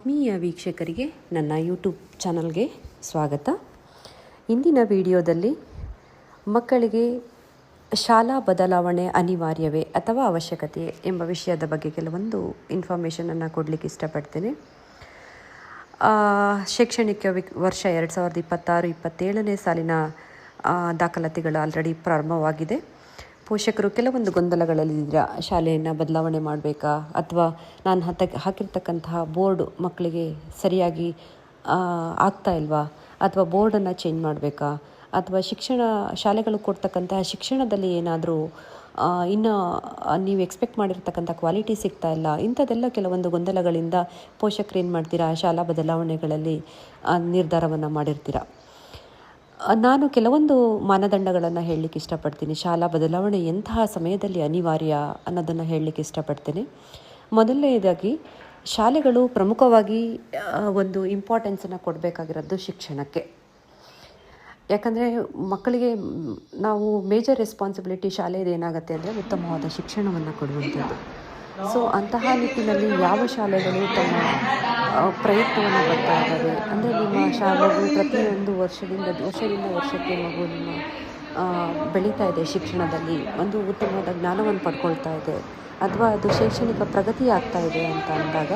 ಆತ್ಮೀಯ ವೀಕ್ಷಕರಿಗೆ ನನ್ನ ಯೂಟ್ಯೂಬ್ ಚಾನಲ್ಗೆ ಸ್ವಾಗತ. ಇಂದಿನ ವಿಡಿಯೋದಲ್ಲಿ ಮಕ್ಕಳಿಗೆ ಶಾಲಾ ಬದಲಾವಣೆ ಅನಿವಾರ್ಯವೇ ಅಥವಾ ಅವಶ್ಯಕತೆಯೇ ಎಂಬ ವಿಷಯದ ಬಗ್ಗೆ ಕೆಲವೊಂದು ಇನ್ಫಾರ್ಮೇಷನನ್ನು ಕೊಡಲಿಕ್ಕೆ ಇಷ್ಟಪಡ್ತೇನೆ. ಶೈಕ್ಷಣಿಕ ವರ್ಷ 2026-27ನೇ ಸಾಲಿನ ದಾಖಲಾತಿಗಳು ಆಲ್ರೆಡಿ ಪ್ರಾರಂಭವಾಗಿದೆ. ಪೋಷಕರು ಕೆಲವೊಂದು ಗೊಂದಲಗಳಲ್ಲಿದ್ದೀರಾ. ಶಾಲೆಯನ್ನು ಬದಲಾವಣೆ ಮಾಡಬೇಕಾ, ಅಥವಾ ನಾನು ಹಾಕಿರ್ತಕ್ಕಂತಹ ಬೋರ್ಡ್ ಮಕ್ಕಳಿಗೆ ಸರಿಯಾಗಿ ಆಗ್ತಾ ಇಲ್ವಾ, ಅಥವಾ ಬೋರ್ಡನ್ನು ಚೇಂಜ್ ಮಾಡಬೇಕಾ, ಅಥವಾ ಶಾಲೆಗಳು ಕೊಡ್ತಕ್ಕಂತಹ ಶಿಕ್ಷಣದಲ್ಲಿ ಏನಾದರೂ ಇನ್ನು ನೀವು ಎಕ್ಸ್ಪೆಕ್ಟ್ ಮಾಡಿರ್ತಕ್ಕಂಥ ಕ್ವಾಲಿಟಿ ಸಿಗ್ತಾ ಇಲ್ಲ, ಇಂಥದ್ದೆಲ್ಲ ಕೆಲವೊಂದು ಗೊಂದಲಗಳಿಂದ ಪೋಷಕರು ಏನು ಮಾಡ್ತೀರಾ, ಶಾಲಾ ಬದಲಾವಣೆಗಳಲ್ಲಿ ನಿರ್ಧಾರವನ್ನು ಮಾಡಿರ್ತೀರ. ನಾನು ಕೆಲವೊಂದು ಮಾನದಂಡಗಳನ್ನು ಹೇಳಲಿಕ್ಕೆ ಇಷ್ಟಪಡ್ತೀನಿ. ಶಾಲಾ ಬದಲಾವಣೆ ಎಂತಹ ಸಮಯದಲ್ಲಿ ಅನಿವಾರ್ಯ ಅನ್ನೋದನ್ನು ಹೇಳಲಿಕ್ಕೆ ಇಷ್ಟಪಡ್ತೀನಿ. ಮೊದಲನೇದಾಗಿ ಶಾಲೆಗಳು ಪ್ರಮುಖವಾಗಿ ಒಂದು ಇಂಪಾರ್ಟೆನ್ಸನ್ನು ಕೊಡಬೇಕಾಗಿರೋದು ಶಿಕ್ಷಣಕ್ಕೆ. ಯಾಕಂದರೆ ಮಕ್ಕಳಿಗೆ ನಾವು ಮೇಜರ್ ರೆಸ್ಪಾನ್ಸಿಬಿಲಿಟಿ ಶಾಲೆಯದು ಏನಾಗುತ್ತೆ ಅಂದರೆ ಉತ್ತಮವಾದ ಶಿಕ್ಷಣವನ್ನು ಕೊಡುವಂಥದ್ದು. ಸೊ ಅಂತಹ ನಿಟ್ಟಿನಲ್ಲಿ ಯಾವ ಶಾಲೆಗಳು ತಮ್ಮ ಪ್ರಯತ್ನವನ್ನು ಪಡ್ತಾ ಇದ್ದಾವೆ ಅಂದರೆ, ನಿಮ್ಮ ಶಾಲೆಗೂ ಪ್ರತಿಯೊಂದು ವರ್ಷದಿಂದ ವರ್ಷಕ್ಕೆ ಮಗು ನಿಮ್ಮ ಬೆಳೀತಾ ಇದೆ, ಶಿಕ್ಷಣದಲ್ಲಿ ಒಂದು ಉತ್ತಮವಾದ ಜ್ಞಾನವನ್ನು ಪಡ್ಕೊಳ್ತಾ ಇದೆ, ಅಥವಾ ಅದು ಶೈಕ್ಷಣಿಕ ಪ್ರಗತಿ ಆಗ್ತಾ ಇದೆ ಅಂತ ಅಂದಾಗ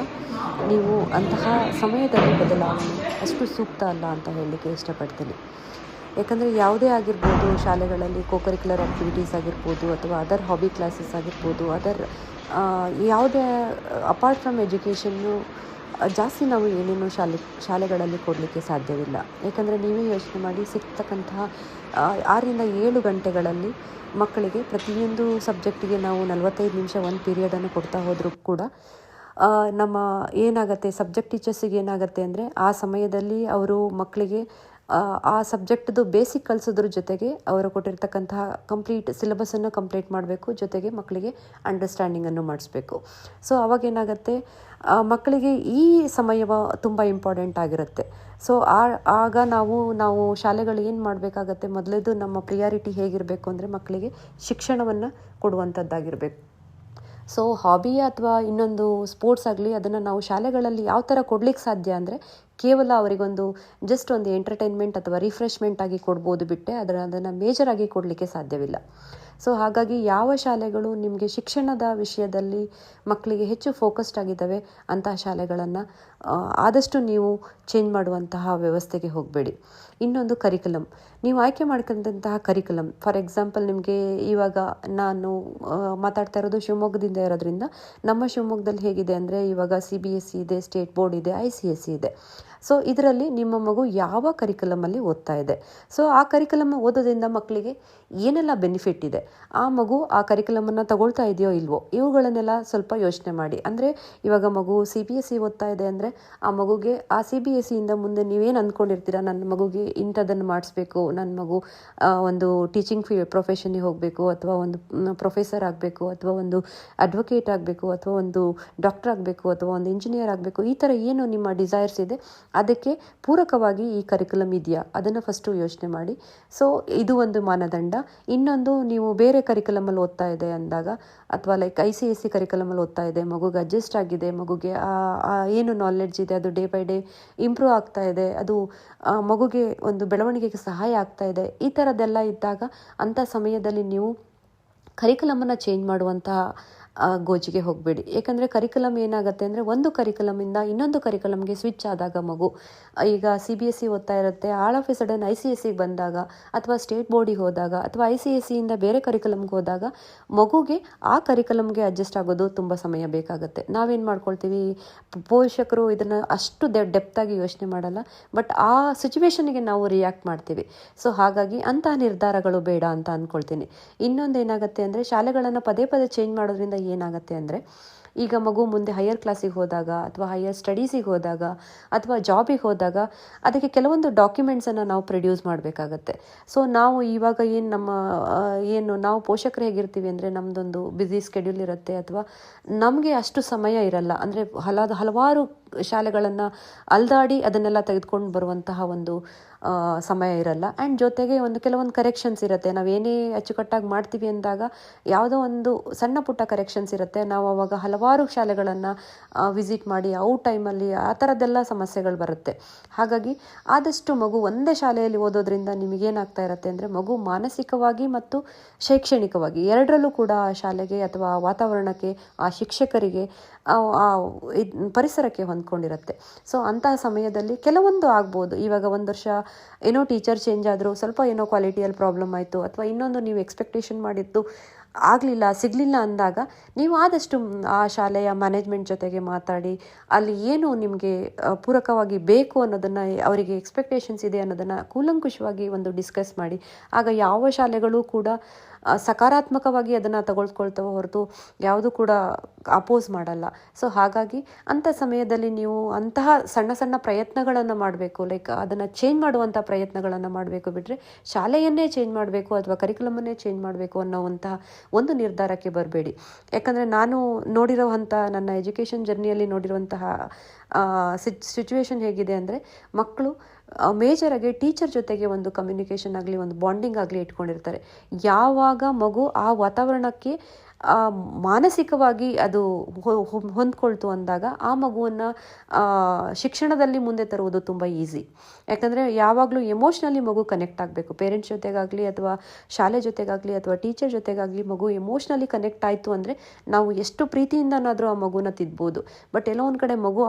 ನೀವು ಅಂತಹ ಸಮಯದಲ್ಲಿ ಬದಲಾವಣೆ ಅಷ್ಟು ಸೂಕ್ತ ಅಲ್ಲ ಅಂತ ಹೇಳಲಿಕ್ಕೆ ಇಷ್ಟಪಡ್ತೀನಿ. ಯಾಕಂದರೆ ಯಾವುದೇ ಆಗಿರ್ಬೋದು, ಶಾಲೆಗಳಲ್ಲಿ ಕೋಕರಿಕ್ಯುಲರ್ ಆ್ಯಕ್ಟಿವಿಟೀಸ್ ಆಗಿರ್ಬೋದು, ಅಥವಾ ಅದರ್ ಹಾಬಿ ಕ್ಲಾಸಸ್ ಆಗಿರ್ಬೋದು, ಯಾವುದೇ ಅಪಾರ್ಟ್ ಫ್ರಮ್ ಎಜುಕೇಷನ್ನು ಜಾಸ್ತಿ ನಾವು ಏನೇನೋ ಶಾಲೆಗಳಲ್ಲಿ ಕೊಡಲಿಕ್ಕೆ ಸಾಧ್ಯವಿಲ್ಲ. ಯಾಕಂದರೆ ನೀವೇ ಯೋಚನೆ ಮಾಡಿ, ಸಿಗ್ತಕ್ಕಂತಹ 6-7 ಗಂಟೆಗಳಲ್ಲಿ ಮಕ್ಕಳಿಗೆ ಪ್ರತಿಯೊಂದು ಸಬ್ಜೆಕ್ಟಿಗೆ ನಾವು 45 ನಿಮಿಷ ಒಂದು ಪೀರಿಯಡನ್ನು ಕೊಡ್ತಾ ಹೋದರೂ ಕೂಡ ನಮ್ಮ ಏನಾಗುತ್ತೆ, ಸಬ್ಜೆಕ್ಟ್ ಟೀಚರ್ಸಿಗೆ ಏನಾಗುತ್ತೆ ಅಂದರೆ ಆ ಸಮಯದಲ್ಲಿ ಅವರು ಮಕ್ಕಳಿಗೆ ಆ ಸಬ್ಜೆಕ್ಟ್ದು ಬೇಸಿಕ್ ಕಲಿಸೋದ್ರ ಜೊತೆಗೆ ಅವರು ಕೊಟ್ಟಿರ್ತಕ್ಕಂತಹ ಕಂಪ್ಲೀಟ್ ಸಿಲೆಬಸನ್ನು ಕಂಪ್ಲೀಟ್ ಮಾಡಬೇಕು, ಜೊತೆಗೆ ಮಕ್ಕಳಿಗೆ ಅಂಡರ್ಸ್ಟ್ಯಾಂಡಿಂಗನ್ನು ಮಾಡಿಸ್ಬೇಕು. ಸೊ ಅವಾಗೇನಾಗುತ್ತೆ, ಮಕ್ಕಳಿಗೆ ಈ ಸಮಯ ತುಂಬ ಇಂಪಾರ್ಟೆಂಟ್ ಆಗಿರುತ್ತೆ. ಸೊ ಆಗ ನಾವು ಶಾಲೆಗಳು ಏನು ಮಾಡಬೇಕಾಗತ್ತೆ, ಮೊದಲೇದು ನಮ್ಮ ಪ್ರಿಯಾರಿಟಿ ಹೇಗಿರಬೇಕು ಅಂದರೆ ಮಕ್ಕಳಿಗೆ ಶಿಕ್ಷಣವನ್ನು ಕೊಡುವಂಥದ್ದಾಗಿರಬೇಕು. ಸೊ ಹಾಬಿ ಅಥವಾ ಇನ್ನೊಂದು ಸ್ಪೋರ್ಟ್ಸ್ ಆಗಲಿ, ಅದನ್ನು ನಾವು ಶಾಲೆಗಳಲ್ಲಿ ಯಾವ ಥರ ಕೊಡ್ಲಿಕ್ಕೆ ಸಾಧ್ಯ ಅಂದರೆ ಕೇವಲ ಅವರಿಗೊಂದು ಜಸ್ಟ್ ಒಂದು ಎಂಟರ್ಟೈನ್ಮೆಂಟ್ ಅಥವಾ ರಿಫ್ರೆಶ್ಮೆಂಟ್ ಆಗಿ ಕೊಡ್ಬೋದು ಬಿಟ್ಟೆ ಅದನ್ನು ಮೇಜರಾಗಿ ಕೊಡಲಿಕ್ಕೆ ಸಾಧ್ಯವಿಲ್ಲ. ಸೊ ಹಾಗಾಗಿ ಯಾವ ಶಾಲೆಗಳು ನಿಮಗೆ ಶಿಕ್ಷಣದ ವಿಷಯದಲ್ಲಿ ಮಕ್ಕಳಿಗೆ ಹೆಚ್ಚು ಫೋಕಸ್ಡ್ ಆಗಿದ್ದಾವೆ ಅಂತಹ ಶಾಲೆಗಳನ್ನು ಆದಷ್ಟು ನೀವು ಚೇಂಜ್ ಮಾಡುವಂತಹ ವ್ಯವಸ್ಥೆಗೆ ಹೋಗಬೇಡಿ. ಇನ್ನೊಂದು ಕರಿಕ್ಯುಲಮ್, ನೀವು ಆಯ್ಕೆ ಮಾಡ್ಕೊಂಡಂತಹ ಕರಿಕ್ಯುಲಮ್, ಫಾರ್ ಎಕ್ಸಾಂಪಲ್ ನಿಮಗೆ ಇವಾಗ ನಾನು ಮಾತಾಡ್ತಾ ಇರೋದು ಶಿವಮೊಗ್ಗದಿಂದ ಇರೋದ್ರಿಂದ, ನಮ್ಮ ಶಿವಮೊಗ್ಗದಲ್ಲಿ ಹೇಗಿದೆ ಅಂದರೆ ಇವಾಗ CBSE ಇದೆ, ಸ್ಟೇಟ್ ಬೋರ್ಡ್ ಇದೆ, ICSE ಇದೆ. ಸೊ ಇದರಲ್ಲಿ ನಿಮ್ಮ ಮಗು ಯಾವ ಕರಿಕ್ಯುಲಮಲ್ಲಿ ಓದ್ತಾ ಇದೆ, ಸೊ ಆ ಕರಿಕ್ಯುಲಮ್ ಓದೋದ್ರಿಂದ ಮಕ್ಕಳಿಗೆ ಏನೆಲ್ಲ ಬೆನಿಫಿಟ್ ಇದೆ, ಆ ಮಗು ಆ ಕರಿಕ್ಯುಲಮನ್ನು ತಗೊಳ್ತಾ ಇದೆಯೋ ಇಲ್ವೋ, ಇವುಗಳನ್ನೆಲ್ಲ ಸ್ವಲ್ಪ ಯೋಚನೆ ಮಾಡಿ. ಅಂದರೆ ಇವಾಗ ಮಗು CBSE ಓದ್ತಾ ಇದೆ ಅಂದರೆ ಆ ಮಗುಗೆ ಆ CBSEಯಿಂದ ಮುಂದೆ ನೀವೇನು ಅಂದ್ಕೊಂಡಿರ್ತೀರ, ನನ್ನ ಮಗುಗೆ ಇಂಥದ್ದನ್ನು ಮಾಡಿಸ್ಬೇಕು, ನನ್ನ ಮಗು ಒಂದು ಟೀಚಿಂಗ್ ಪ್ರೊಫೆಷನ್ಗೆ ಹೋಗಬೇಕು, ಅಥವಾ ಒಂದು ಪ್ರೊಫೆಸರ್ ಆಗಬೇಕು, ಅಥವಾ ಒಂದು ಅಡ್ವೊಕೇಟ್ ಆಗಬೇಕು, ಅಥವಾ ಒಂದು ಡಾಕ್ಟರ್ ಆಗಬೇಕು, ಅಥವಾ ಒಂದು ಇಂಜಿನಿಯರ್ ಆಗಬೇಕು, ಈ ಥರ ಏನು ನಿಮ್ಮ ಡಿಸೈರ್ಸ್ ಇದೆ ಅದಕ್ಕೆ ಪೂರಕವಾಗಿ ಈ ಕರಿಕ್ಯುಲಮ್ ಇದೆಯಾ ಅದನ್ನು ಫಸ್ಟು ಯೋಚನೆ ಮಾಡಿ. ಸೊ ಇದು ಒಂದು ಮಾನದಂಡ. ಇನ್ನೊಂದು, ನೀವು ಬೇರೆ ಕರಿಕ್ಯುಲಮಲ್ಲಿ ಓದ್ತಾ ಇದೆ ಅಂದಾಗ, ಅಥವಾ ಲೈಕ್ ICSE ಕರಿಕ್ಯುಲಮಲ್ಲಿ ಓದ್ತಾ ಇದೆ, ಮಗುಗೆ ಅಡ್ಜಸ್ಟ್ ಆಗಿದೆ, ಮಗುಗೆ ಏನು ನಾಲೆಡ್ಜ್ ಇದೆ ಅದು ಡೇ ಬೈ ಡೇ ಇಂಪ್ರೂವ್ ಆಗ್ತಾ ಇದೆ, ಅದು ಮಗುಗೆ ಒಂದು ಬೆಳವಣಿಗೆಗೆ ಸಹಾಯ ಆಗ್ತಾ ಇದೆ, ಈ ಥರದ್ದೆಲ್ಲ ಇದ್ದಾಗ ಅಂಥ ಸಮಯದಲ್ಲಿ ನೀವು ಕರಿಕ್ಯುಲಮನ್ನು ಚೇಂಜ್ ಮಾಡುವಂತಹ ಗೋಜಿಗೆ ಹೋಗಬೇಡಿ. ಏಕೆಂದರೆ ಕರಿಕ್ಯುಲಮ್ ಏನಾಗುತ್ತೆ ಅಂದರೆ ಒಂದು ಕರಿಕ್ಯುಲಮಿಂದ ಇನ್ನೊಂದು ಕರಿಕ್ಯುಲಮ್ಗೆ ಸ್ವಿಚ್ ಆದಾಗ ಮಗು ಈಗ CBSE ಓದ್ತಾ ಇರುತ್ತೆ, ಆಲ್ ಆಫ್ ಎ ಸಡನ್ ICSEಗೆ ಬಂದಾಗ, ಅಥವಾ ಸ್ಟೇಟ್ ಬೋರ್ಡಿಗೆ ಹೋದಾಗ, ಅಥವಾ ICSEಯಿಂದ ಬೇರೆ ಕರಿಕ್ಯುಲಮ್ಗೆ ಹೋದಾಗ ಮಗುಗೆ ಆ ಕರಿಕ್ಯುಲಮ್ಗೆ ಅಡ್ಜಸ್ಟ್ ಆಗೋದು ತುಂಬ ಸಮಯ ಬೇಕಾಗುತ್ತೆ. ನಾವೇನು ಮಾಡ್ಕೊಳ್ತೀವಿ, ಪೋಷಕರು ಇದನ್ನು ಅಷ್ಟು ಡೆಪ್ತಾಗಿ ಯೋಚನೆ ಮಾಡಲ್ಲ, ಬಟ್ ಆ ಸಿಚುವೇಶನ್ಗೆ ನಾವು ರಿಯಾಕ್ಟ್ ಮಾಡ್ತೀವಿ. ಸೊ ಹಾಗಾಗಿ ಅಂತಹ ನಿರ್ಧಾರಗಳು ಬೇಡ ಅಂತ ಅಂದ್ಕೊಳ್ತೀನಿ. ಇನ್ನೊಂದು ಏನಾಗುತ್ತೆ ಅಂದರೆ, ಶಾಲೆಗಳನ್ನು ಪದೇ ಚೇಂಜ್ ಮಾಡೋದ್ರಿಂದ ಏನಾಗುತ್ತೆ ಅಂದರೆ, ಈಗ ಮಗು ಮುಂದೆ ಹೈಯರ್ ಕ್ಲಾಸಿಗೆ ಹೋದಾಗ, ಅಥವಾ ಹೈಯರ್ ಸ್ಟಡೀಸಿಗೆ ಹೋದಾಗ, ಅಥವಾ ಜಾಬಿಗೆ ಹೋದಾಗ ಅದಕ್ಕೆ ಕೆಲವೊಂದು ಡಾಕ್ಯುಮೆಂಟ್ಸನ್ನು ನಾವು ಪ್ರೊಡ್ಯೂಸ್ ಮಾಡಬೇಕಾಗತ್ತೆ. ಸೊ ನಾವು ಇವಾಗ ನಾವು ಪೋಷಕರು ಹೇಗಿರ್ತೀವಿ ಅಂದರೆ, ನಮ್ಮದೊಂದು ಬ್ಯುಸಿ ಸ್ಕೆಡ್ಯೂಲ್ ಇರುತ್ತೆ, ಅಥವಾ ನಮಗೆ ಅಷ್ಟು ಸಮಯ ಇರಲ್ಲ. ಅಂದರೆ ಹಲವಾರು ಶಾಲೆಗಳನ್ನು ಅಲ್ದಾಡಿ ಅದನ್ನೆಲ್ಲ ತೆಗೆದುಕೊಂಡು ಬರುವಂತಹ ಒಂದು ಸಮಯ ಇರಲ್ಲ. ಆ್ಯಂಡ್ ಜೊತೆಗೆ ಕೆಲವೊಂದು ಕರೆಕ್ಷನ್ಸ್ ಇರುತ್ತೆ. ನಾವೇನೇ ಅಚ್ಚುಕಟ್ಟಾಗಿ ಮಾಡ್ತೀವಿ ಅಂದಾಗ ಯಾವುದೋ ಒಂದು ಸಣ್ಣ ಪುಟ್ಟ ಕರೆಕ್ಷನ್ಸ್ ಇರುತ್ತೆ. ನಾವು ಅವಾಗ ಹಲವಾರು ಶಾಲೆಗಳನ್ನು ವಿಸಿಟ್ ಮಾಡಿ ಟೈಮಲ್ಲಿ ಆ ಥರದ್ದೆಲ್ಲ ಸಮಸ್ಯೆಗಳು ಬರುತ್ತೆ. ಹಾಗಾಗಿ ಆದಷ್ಟು ಮಗು ಒಂದೇ ಶಾಲೆಯಲ್ಲಿ ಓದೋದ್ರಿಂದ ನಿಮಗೇನಾಗ್ತಾ ಇರುತ್ತೆ ಅಂದರೆ ಮಗು ಮಾನಸಿಕವಾಗಿ ಮತ್ತು ಶೈಕ್ಷಣಿಕವಾಗಿ ಎರಡರಲ್ಲೂ ಕೂಡ ಆ ಶಾಲೆಗೆ ಅಥವಾ ಆ ವಾತಾವರಣಕ್ಕೆ, ಆ ಶಿಕ್ಷಕರಿಗೆ, ಪರಿಸರಕ್ಕೆ ಹೊಂದ್ಕೊಂಡಿರುತ್ತೆ. ಸೊ ಅಂತಹ ಸಮಯದಲ್ಲಿ ಕೆಲವೊಂದು ಆಗ್ಬೋದು. ಇವಾಗ ಒಂದು ವರ್ಷ ಏನೋ ಟೀಚರ್ ಚೇಂಜ್ ಆದರೂ ಸ್ವಲ್ಪ ಏನೋ ಕ್ವಾಲಿಟಿಯಲ್ಲಿ ಪ್ರಾಬ್ಲಮ್ ಆಯಿತು, ಅಥವಾ ಇನ್ನೊಂದು ನೀವು ಎಕ್ಸ್ಪೆಕ್ಟೇಷನ್ ಮಾಡಿದ್ದು ಸಿಗಲಿಲ್ಲ ಅಂದಾಗ ನೀವು ಆದಷ್ಟು ಆ ಶಾಲೆಯ ಮ್ಯಾನೇಜ್ಮೆಂಟ್ ಜೊತೆಗೆ ಮಾತಾಡಿ ಅಲ್ಲಿ ಏನು ನಿಮಗೆ ಪೂರಕವಾಗಿ ಬೇಕು ಅನ್ನೋದನ್ನು, ಅವರಿಗೆ ಎಕ್ಸ್ಪೆಕ್ಟೇಷನ್ಸ್ ಇದೆ ಅನ್ನೋದನ್ನು ಕೂಲಂಕುಷವಾಗಿ ಡಿಸ್ಕಸ್ ಮಾಡಿ. ಆಗ ಯಾವ ಶಾಲೆಗಳು ಕೂಡ ಸಕಾರಾತ್ಮಕವಾಗಿ ಅದನ್ನು ತಗೊಳ್ಕೊಳ್ತವೆ ಹೊರತು ಯಾವುದು ಕೂಡ ಅಪೋಸ್ ಮಾಡಲ್ಲ. ಸೊ ಹಾಗಾಗಿ ಅಂಥ ಸಮಯದಲ್ಲಿ ನೀವು ಅಂತಹ ಸಣ್ಣ ಸಣ್ಣ ಪ್ರಯತ್ನಗಳನ್ನು ಮಾಡಬೇಕು. ಲೈಕ್ ಅದನ್ನು ಚೇಂಜ್ ಮಾಡುವಂಥ ಪ್ರಯತ್ನಗಳನ್ನು ಮಾಡಬೇಕು, ಬಿಟ್ಟರೆ ಶಾಲೆಯನ್ನೇ ಚೇಂಜ್ ಮಾಡಬೇಕು ಅಥವಾ ಕರಿಕ್ಯುಲಮನ್ನೇ ಚೇಂಜ್ ಮಾಡಬೇಕು ಅನ್ನೋವಂತಹ ಒಂದು ನಿರ್ಧಾರಕ್ಕೆ ಬರಬೇಡಿ. ಯಾಕಂದರೆ ನಾನು ನೋಡಿರೋವಂಥ ನನ್ನ ಎಜುಕೇಷನ್ ಜರ್ನಿಯಲ್ಲಿ ನೋಡಿರುವಂತಹ ಸಿಚುವೇಶನ್ ಹೇಗಿದೆ ಅಂದರೆ, ಮಕ್ಕಳು ಮೇಜರಾಗಿ ಟೀಚರ್ ಜೊತೆಗೆ ಒಂದು ಕಮ್ಯುನಿಕೇಷನ್ ಆಗಲಿ, ಒಂದು ಬಾಂಡಿಂಗ್ ಆಗಲಿ ಇಟ್ಕೊಂಡಿರ್ತಾರೆ. ಯಾವಾಗ ಮಗು ಆ ವಾತಾವರಣಕ್ಕೆ ಮಾನಸಿಕವಾಗಿ ಅದು ಹೊಂದ್ಕೊಳ್ತು ಅಂದಾಗ ಆ ಮಗುವನ್ನು ಶಿಕ್ಷಣದಲ್ಲಿ ಮುಂದೆ ತರುವುದು ತುಂಬ ಈಸಿ. ಯಾಕಂದರೆ ಯಾವಾಗಲೂ ಎಮೋಷ್ನಲಿ ಮಗು ಕನೆಕ್ಟ್ ಆಗಬೇಕು. ಪೇರೆಂಟ್ಸ್ ಜೊತೆಗಾಗಲಿ ಅಥವಾ ಶಾಲೆ ಜೊತೆಗಾಗಲಿ ಅಥವಾ ಟೀಚರ್ ಜೊತೆಗಾಗಲಿ ಮಗು ಎಮೋಷ್ನಲಿ ಕನೆಕ್ಟ್ ಆಯಿತು ಅಂದರೆ ನಾವು ಎಷ್ಟು ಪ್ರೀತಿಯಿಂದನಾದರೂ ಆ ಮಗುನ ತಿದ್ಬೋದು. ಬಟ್ ಎಲ್ಲೋ ಒಂದು ಕಡೆ ಮಗು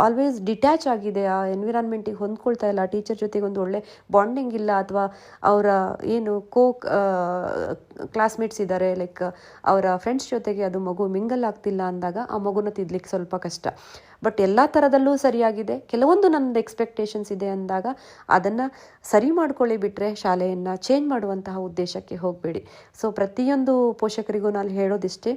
ಆಲ್ವೇಸ್ ಡಿಟ್ಯಾಚ್ ಆಗಿದೆ, ಆ ಎನ್ವಿರಾನ್ಮೆಂಟಿಗೆ ಹೊಂದ್ಕೊಳ್ತಾ ಇಲ್ಲ, ಟೀಚರ್ ಜೊತೆಗೆ ಒಂದು ಒಳ್ಳೆ ಬಾಂಡಿಂಗ್ ಇಲ್ಲ, ಅಥವಾ ಅವರ ಏನು ಕ್ಲಾಸ್ಮೇಟ್ಸ್ ಇದ್ದಾರೆ, ಲೈಕ್ ಅವರ ಫ್ರೆಂಡ್ಸ್ ಜೊತೆಗೆ ಅದು ಮಗು ಮಿಂಗಲ್ ಆಗ್ತಿಲ್ಲ ಅಂದಾಗ ಆ ಮಗುನ ತಿದ್ಲಿಕ್ಕೆ ಸ್ವಲ್ಪ ಕಷ್ಟ. ಬಟ್ ಎಲ್ಲ ಥರದಲ್ಲೂ ಸರಿಯಾಗಿದೆ, ಕೆಲವೊಂದು ನನ್ನದು ಎಕ್ಸ್ಪೆಕ್ಟೇಷನ್ಸ್ ಇದೆ ಅಂದಾಗ ಅದನ್ನು ಸರಿ ಮಾಡ್ಕೊಳ್ಳಿ, ಬಿಟ್ಟರೆ ಶಾಲೆಯನ್ನು ಚೇಂಜ್ ಮಾಡುವಂತಹ ಉದ್ದೇಶಕ್ಕೆ ಹೋಗಬೇಡಿ. ಸೊ ಪ್ರತಿಯೊಂದು ಪೋಷಕರಿಗೂ ನಾನು ಹೇಳೋದಿಷ್ಟೇ,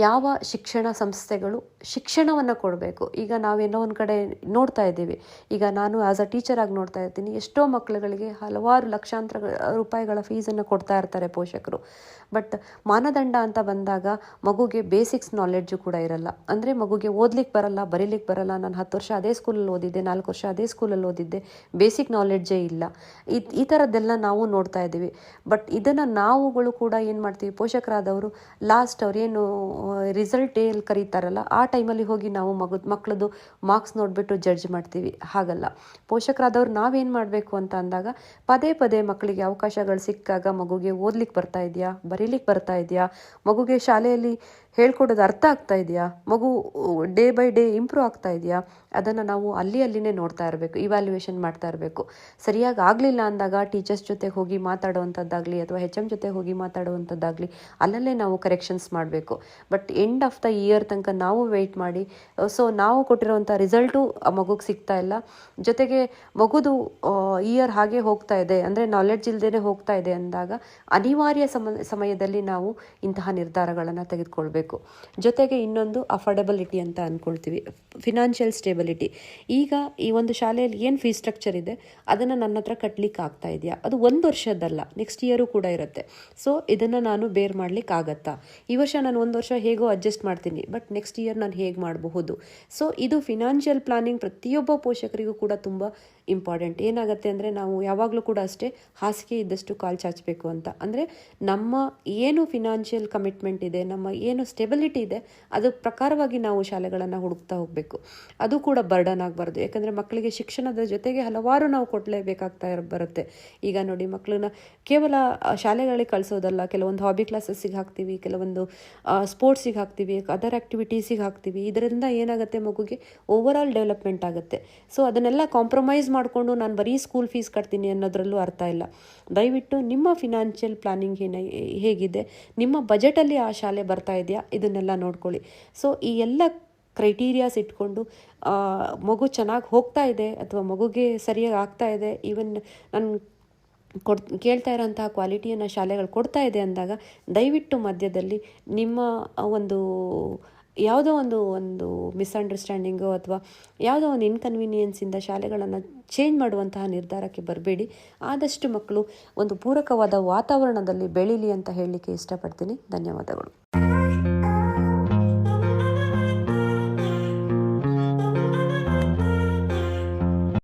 ಯಾವ ಶಿಕ್ಷಣ ಸಂಸ್ಥೆಗಳು ಶಿಕ್ಷಣವನ್ನು ಕೊಡಬೇಕು. ಈಗ ನಾವೇನೋ ಒಂದು ಕಡೆ ನೋಡ್ತಾ ಇದ್ದೀವಿ, ಈಗ ನಾನು ಆ್ಯಸ್ ಅ ಟೀಚರಾಗಿ ನೋಡ್ತಾ ಇರ್ತೀನಿ, ಎಷ್ಟೋ ಮಕ್ಕಳುಗಳಿಗೆ ಹಲವಾರು ಲಕ್ಷಾಂತರ ರೂಪಾಯಿಗಳ ಫೀಸನ್ನು ಕೊಡ್ತಾ ಇರ್ತಾರೆ ಪೋಷಕರು. ಬಟ್ ಮಾನದಂಡ ಅಂತ ಬಂದಾಗ ಮಗುಗೆ ಬೇಸಿಕ್ಸ್ ನಾಲೆಡ್ಜು ಕೂಡ ಇರಲ್ಲ. ಅಂದರೆ ಮಗುಗೆ ಓದ್ಲಿಕ್ಕೆ ಬರಲ್ಲ, ಬರೀಲಿಕ್ಕೆ ಬರಲ್ಲ, ನಾನು 10 ವರ್ಷ ಅದೇ ಸ್ಕೂಲಲ್ಲಿ ಓದಿದ್ದೆ, 4 ವರ್ಷ ಅದೇ ಸ್ಕೂಲಲ್ಲಿ ಓದಿದ್ದೆ, ಬೇಸಿಕ್ ನಾಲೆಡ್ಜೇ ಇಲ್ಲ. ಈ ಥರದ್ದೆಲ್ಲ ನಾವು ನೋಡ್ತಾ ಇದ್ದೀವಿ. ಬಟ್ ಇದನ್ನು ನಾವುಗಳು ಕೂಡ ಏನು ಮಾಡ್ತೀವಿ, ಪೋಷಕರಾದವರು ಲಾಸ್ಟ್ ಅವ್ರೇನು ರಿಸಲ್ಟ್ ಡೇಯಲ್ಲಿ ಕರೀತಾರಲ್ಲ ಆ ಟೈಮಲ್ಲಿ ಹೋಗಿ ನಾವು ಮಕ್ಕಳದು ಮಾರ್ಕ್ಸ್ ನೋಡಿಬಿಟ್ಟು ಜಡ್ಜ್ ಮಾಡ್ತೀವಿ. ಹಾಗಲ್ಲ, ಪೋಷಕರಾದವ್ರು ನಾವೇನು ಮಾಡಬೇಕು ಅಂತ ಅಂದಾಗ ಪದೇ ಪದೇ ಮಕ್ಕಳಿಗೆ ಅವಕಾಶಗಳು ಸಿಕ್ಕಾಗ ಮಗುಗೆ ಓದ್ಲಿಕ್ಕೆ ಬರ್ತಾ ಇದೆಯಾ, ಬರೀಲಿಕ್ಕೆ ಬರ್ತಾ ಇದೆಯಾ, ಮಗುಗೆ ಶಾಲೆಯಲ್ಲಿ ಹೇಳ್ಕೊಡೋದು ಅರ್ಥ ಆಗ್ತಾ ಇದೆಯಾ, ಮಗು ಡೇ ಬೈ ಡೇ ಇಂಪ್ರೂವ್ ಆಗ್ತಾ ಇದೆಯಾ, ಅದನ್ನು ನಾವು ಅಲ್ಲಿನೇ ನೋಡ್ತಾ ಇರಬೇಕು, ಇವ್ಯಾಲ್ಯೂಯೇಷನ್ ಮಾಡ್ತಾ ಇರಬೇಕು. ಸರಿಯಾಗಿ ಆಗಲಿಲ್ಲ ಅಂದಾಗ ಟೀಚರ್ಸ್ ಜೊತೆ ಹೋಗಿ ಮಾತಾಡುವಂಥದ್ದಾಗಲಿ ಅಥವಾ HM ಜೊತೆ ಹೋಗಿ ಮಾತಾಡುವಂಥದ್ದಾಗಲಿ ಅಲ್ಲಲ್ಲೇ ನಾವು ಕರೆಕ್ಷನ್ಸ್ ಮಾಡಬೇಕು. But end of the year ತನಕ ನಾವು ವೆಯ್ಟ್ ಮಾಡಿ, ಸೊ ನಾವು ಕೊಟ್ಟಿರೋವಂಥ ರಿಸಲ್ಟು ಆ ಮಗುಗೆ ಸಿಗ್ತಾ ಇಲ್ಲ, ಜೊತೆಗೆ ಮಗುದು ಇಯರ್ ಹಾಗೆ ಹೋಗ್ತಾ ಇದೆ, ಅಂದರೆ ನಾಲೆಡ್ಜ್ ಇಲ್ಲದೇ ಹೋಗ್ತಾ ಇದೆ ಅಂದಾಗ ಅನಿವಾರ್ಯ ಸಮಯದಲ್ಲಿ ನಾವು ಇಂತಹ ನಿರ್ಧಾರಗಳನ್ನು ತೆಗೆದುಕೊಳ್ಬೇಕು. ಜೊತೆಗೆ ಇನ್ನೊಂದು ಅಫೋರ್ಡೆಬಿಲಿಟಿ ಅಂತ ಅಂದ್ಕೊಳ್ತೀವಿ, ಫಿನಾನ್ಷಿಯಲ್ ಸ್ಟೇಬಿಲಿಟಿ. ಈಗ ಈ ಒಂದು ಶಾಲೆಯಲ್ಲಿ ಏನು ಫೀಸ್ ಸ್ಟ್ರಕ್ಚರ್ ಇದೆ ಅದನ್ನು ನನ್ನ ಹತ್ರ ಕಟ್ಟಲಿಕ್ಕೆ ಆಗ್ತಾ ಇದೆಯಾ, ಅದು 1 ವರ್ಷದಲ್ಲ, ನೆಕ್ಸ್ಟ್ ಇಯರು ಕೂಡ ಇರುತ್ತೆ. ಸೊ ಇದನ್ನು ನಾನು ಬೇರ್ ಮಾಡ್ಲಿಕ್ಕೆ ಆಗತ್ತಾ, ಈ ವರ್ಷ ನಾನು 1 ವರ್ಷ ಹೇಗೋ ಅಡ್ಜಸ್ಟ್ ಮಾಡ್ತೀನಿ, ಬಟ್ ನೆಕ್ಸ್ಟ್ ಇಯರ್ ನಾನು ಹೇಗೆ ಮಾಡಬಹುದು. ಸೊ ಇದು ಫಿನಾನ್ಷಿಯಲ್ ಪ್ಲಾನಿಂಗ್ ಪ್ರತಿಯೊಬ್ಬ ಪೋಷಕರಿಗೂ ಕೂಡ ತುಂಬ ಇಂಪಾರ್ಟೆಂಟ್. ಏನಾಗುತ್ತೆ ಅಂದರೆ ನಾವು ಯಾವಾಗಲೂ ಕೂಡ ಅಷ್ಟೇ ಹಾಸಿಗೆ ಇದ್ದಷ್ಟು ಕಾಲು ಚಾಚಬೇಕು ಅಂತ. ಅಂದರೆ ನಮ್ಮ ಏನು ಫಿನಾನ್ಷಿಯಲ್ ಕಮಿಟ್ಮೆಂಟ್ ಇದೆ, ನಮ್ಮ ಏನು ಸ್ಟೆಬಿಲಿಟಿ ಇದೆ, ಅದ್ರ ಪ್ರಕಾರವಾಗಿ ನಾವು ಶಾಲೆಗಳನ್ನು ಹುಡುಕ್ತಾ ಹೋಗಬೇಕು. ಅದು ಕೂಡ ಬರ್ಡನ್ ಆಗಬಾರ್ದು. ಯಾಕಂದರೆ ಮಕ್ಕಳಿಗೆ ಶಿಕ್ಷಣದ ಜೊತೆಗೆ ಹಲವಾರು ನಾವು ಕೊಡಲೇಬೇಕಾಗ್ತಾ ಬರುತ್ತೆ. ಈಗ ನೋಡಿ, ಮಕ್ಕಳನ್ನ ಕೇವಲ ಶಾಲೆಗಳಿಗೆ ಕಳಿಸೋದಲ್ಲ, ಕೆಲವೊಂದು ಹಾಬಿ ಕ್ಲಾಸಸ್ಸಿಗೆ ಹಾಕ್ತೀವಿ, ಕೆಲವೊಂದು ಸ್ಪೋರ್ಟ್ಸಿಗೆ ಹಾಕ್ತೀವಿ, ಅದರ್ ಆ್ಯಕ್ಟಿವಿಟೀಸಿಗೆ ಹಾಕ್ತೀವಿ. ಇದರಿಂದ ಏನಾಗುತ್ತೆ, ಮಗುಗೆ ಓವರ್ ಆಲ್ ಡೆವಲಪ್ಮೆಂಟ್ ಆಗುತ್ತೆ. ಸೊ ಅದನ್ನೆಲ್ಲ ಕಾಂಪ್ರಮೈಸ್ ಮಾಡಿಕೊಂಡು ನಾನು ಬರೀ ಸ್ಕೂಲ್ ಫೀಸ್ ಕಟ್ತೀನಿ ಅನ್ನೋದ್ರಲ್ಲೂ ಅರ್ಥ ಇಲ್ಲ. ದಯವಿಟ್ಟು ನಿಮ್ಮ ಫಿನಾನ್ಷಿಯಲ್ ಪ್ಲಾನಿಂಗ್ ಹೇಗಿದೆ, ನಿಮ್ಮ ಬಜೆಟಲ್ಲಿ ಆ ಶಾಲೆ ಬರ್ತಾ ಇದೆಯಾ, ಇದನ್ನೆಲ್ಲ ನೋಡ್ಕೊಳ್ಳಿ. ಸೊ ಈ ಎಲ್ಲ ಕ್ರೈಟೀರಿಯಾಸ್ ಇಟ್ಕೊಂಡು ಮಗು ಚೆನ್ನಾಗಿ ಹೋಗ್ತಾ ಇದೆ ಅಥವಾ ಮಗುಗೆ ಸರಿಯಾಗಿ ಆಗ್ತಾ ಇದೆ, ಈವನ್ ನಾನು ಕೇಳ್ತಾ ಇರೋಂತಹ ಕ್ವಾಲಿಟಿಯನ್ನು ಶಾಲೆಗಳು ಕೊಡ್ತಾ ಇದೆ ಅಂದಾಗ ದಯವಿಟ್ಟು ಮಧ್ಯದಲ್ಲಿ ನಿಮ್ಮ ಯಾವುದೋ ಒಂದು ಮಿಸ್ಅಂಡರ್ಸ್ಟ್ಯಾಂಡಿಂಗು ಅಥವಾ ಯಾವುದೋ ಒಂದು ಇನ್ಕನ್ವೀನಿಯನ್ಸಿಂದ ಶಾಲೆಗಳನ್ನು ಚೇಂಜ್ ಮಾಡುವಂತಹ ನಿರ್ಧಾರಕ್ಕೆ ಬರಬೇಡಿ. ಆದಷ್ಟು ಮಕ್ಕಳು ಒಂದು ಪೂರಕವಾದ ವಾತಾವರಣದಲ್ಲಿ ಬೆಳೀಲಿ ಅಂತ ಹೇಳಲಿಕ್ಕೆ ಇಷ್ಟಪಡ್ತೀನಿ. ಧನ್ಯವಾದಗಳು.